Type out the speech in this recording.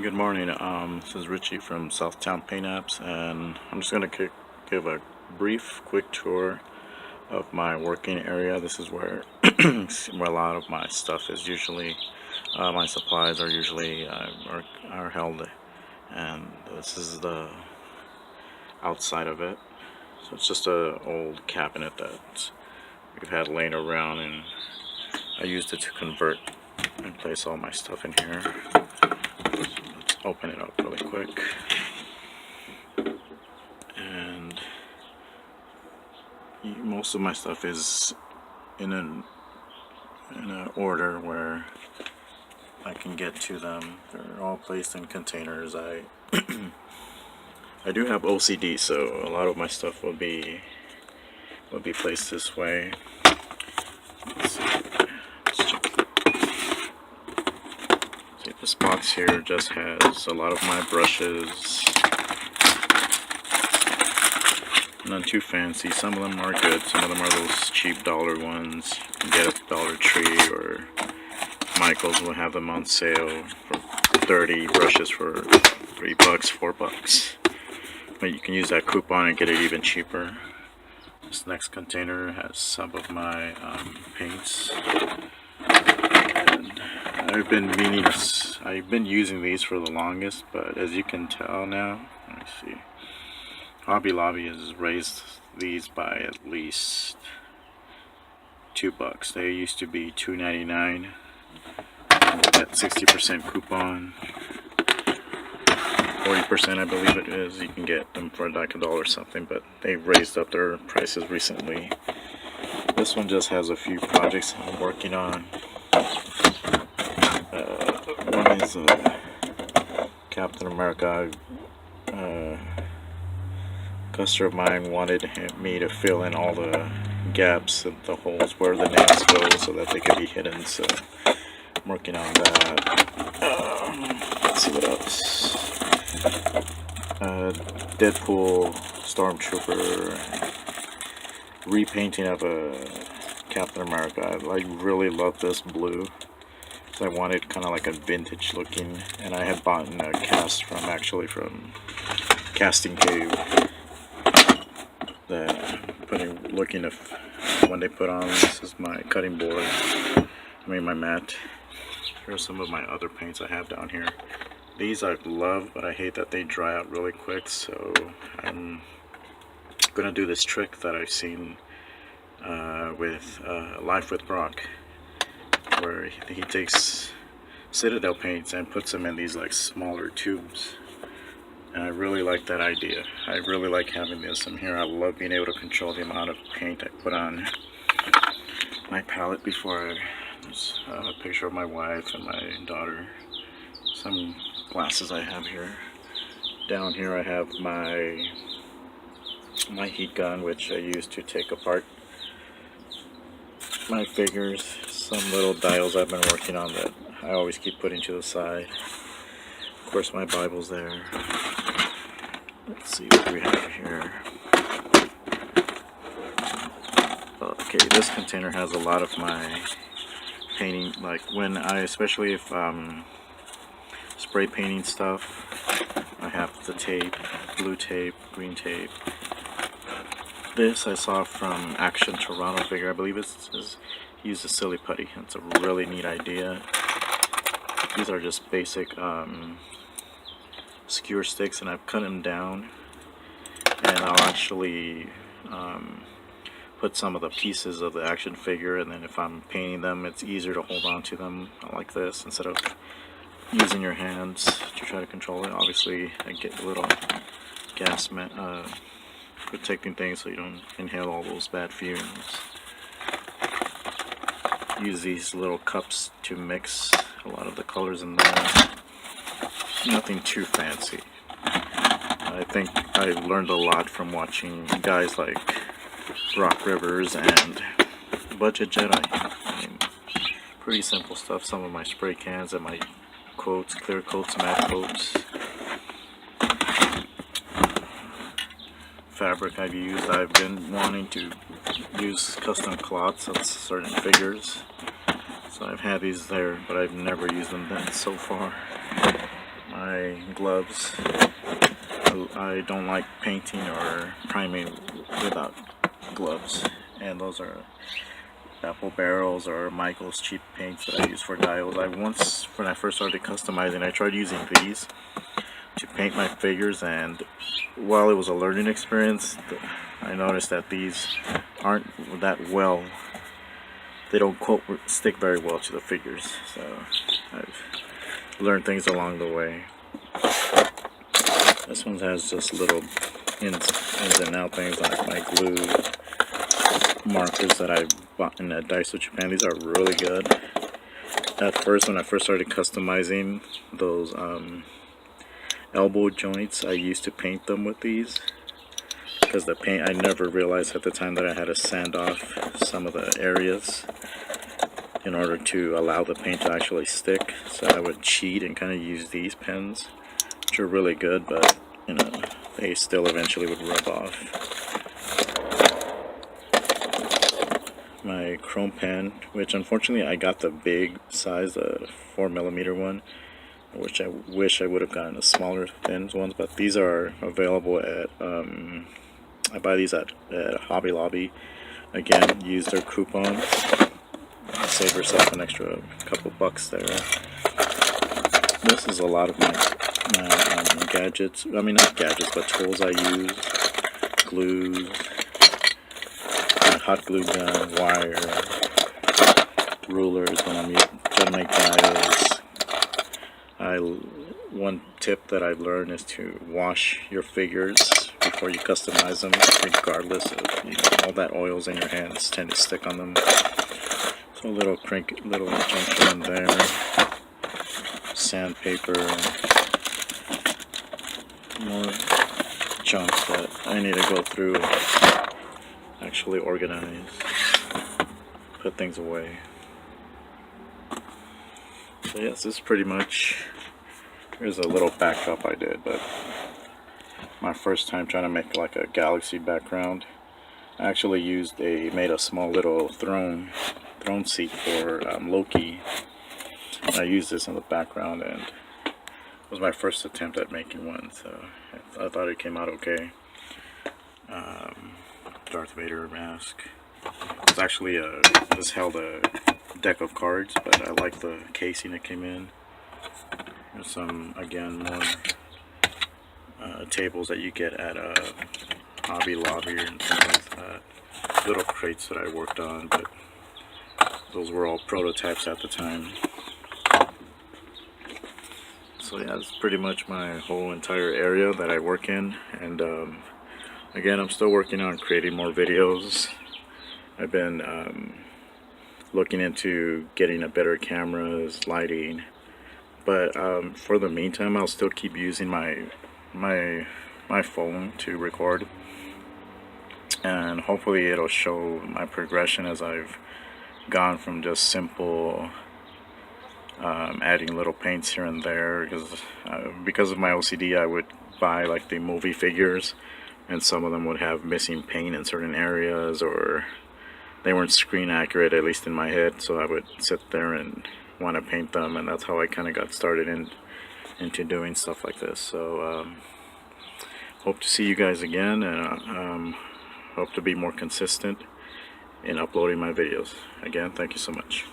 Good morning. This is Richie from Southtown Paint Apps, and I'm just going to give a brief, quick tour of my working area. This is where where a lot of my stuff is usually, my supplies are usually are held, and this is the outside of it. So it's just a old cabinet that we've had laying around, and I used it to convert and place all my stuff in here. Let's open it up really quick. And most of my stuff is in an order where I can get to them. They're all placed in containers. I do have OCD, so a lot of my stuff will be placed this way. Let's see. This box here just has a lot of my brushes. None too fancy. Some of them are good. Some of them are those cheap dollar ones you can get at Dollar Tree, or Michael's will have them on sale for 30 brushes for $3, $4. But you can use that coupon and get it even cheaper. This next container has some of my paints. And I've been using these for the longest, but as you can tell now, let me see. Hobby Lobby has raised these by at least $2. They used to be $2.99. That 60% coupon, 40% I believe it is. You can get them for like $1 or something, but they've raised up their prices recently. This one just has a few projects I'm working on. One is Captain America. A customer of mine wanted me to fill in all the gaps and the holes where the names go so that they could be hidden, so I'm working on that. Let's see what else. Deadpool Stormtrooper repainting of a Captain America. I really love this blue. So I wanted kind of like a vintage looking, and I had bought a cast from Casting Cave. Looking if when they put on, this is my cutting board. My mat. Here are some of my other paints I have down here. These I love, but I hate that they dry out really quick, so I'm gonna do this trick that I've seen with Life with Brock, where he takes Citadel paints and puts them in these like smaller tubes. And I really like that idea. I really like having this in here. I love being able to control the amount of paint I put on my palette. There's a picture of my wife and my daughter. Some glasses I have here. Down here I have my heat gun, which I use to take apart my figures. Some little dials I've been working on that I always keep putting to the side. Of course, my Bible's there. Let's see what we have here. Okay, this container has a lot of my painting, like especially if spray painting stuff. I have the tape, blue tape, green tape. This I saw from Action Toronto figure. I believe he used a silly putty. It's a really neat idea. These are just basic skewer sticks, and I've cut them down, and I'll actually put some of the pieces of the action figure, and then if I'm painting them, it's easier to hold on to them like this instead of using your hands to try to control it. Obviously I get a little gas protecting things so you don't inhale all those bad fumes. Use these little cups to mix a lot of the colors in there. Nothing too fancy. I think I learned a lot from watching guys like Rock Rivers and Budget Jedi. Pretty simple stuff. Some of my spray cans and my quotes, clear coats, matte coats. Fabric I've been wanting to use custom cloths of certain figures. So I've had these there, but I've never used them so far. my gloves. I don't like painting or priming without gloves, and those are apple barrels or Michael's cheap paints that I use for dials. When I first started customizing, I tried using these to paint my figures, and while it was a learning experience, I noticed that these aren't that well. They don't stick very well to the figures, so I've learned things along the way. This one has just little ins and out things like my glue markers that I bought in Daiso, Japan. These are really good. At first, when I first started customizing those elbow joints, I used to paint them with these, because the paint, I never realized at the time that I had to sand off some of the areas in order to allow the paint to actually stick. So I would cheat and kind of use these pens, which are really good, but you know, they still eventually would rub off. My chrome pen, which unfortunately I got the big size, the 4mm one, which I wish I would have gotten the smaller thin ones, but these are available at I buy these at Hobby Lobby. Again, use their coupon, save yourself an extra couple bucks there. This is a lot of my gadgets, I mean not gadgets, but tools I use. Glue, hot glue gun, wire, rulers when I'm trying to make dials. One tip that I've learned is to wash your figures before you customize them, regardless of, you know, all that oils in your hands tend to stick on them. So a little junk in there, sandpaper, more junk that I need to go through, actually organize, put things away. So yes, this is pretty much, here's a little backdrop I did, but my first time trying to make like a galaxy background, I actually made a small little throne seat for Loki. I used this in the background, and it was my first attempt at making one, so I thought it came out okay. Darth Vader mask. It's actually this held a deck of cards, but I like the casing it came in. There's some, again, more tables that you get at Hobby Lobby and things like that. Little crates that I worked on, but those were all prototypes at the time. So yeah, that's pretty much my whole entire area that I work in, and again, I'm still working on creating more videos. I've been looking into getting a better cameras, lighting, but for the meantime, I'll still keep using my phone to record, and hopefully it'll show my progression as I've gone from just simple adding little paints here and there, because of my OCD, I would buy like the movie figures, and some of them would have missing paint in certain areas, or they weren't screen accurate, at least in my head, so I would sit there and want to paint them, and that's how I kind of got started into doing stuff like this. So hope to see you guys again, and hope to be more consistent in uploading my videos. Again, thank you so much.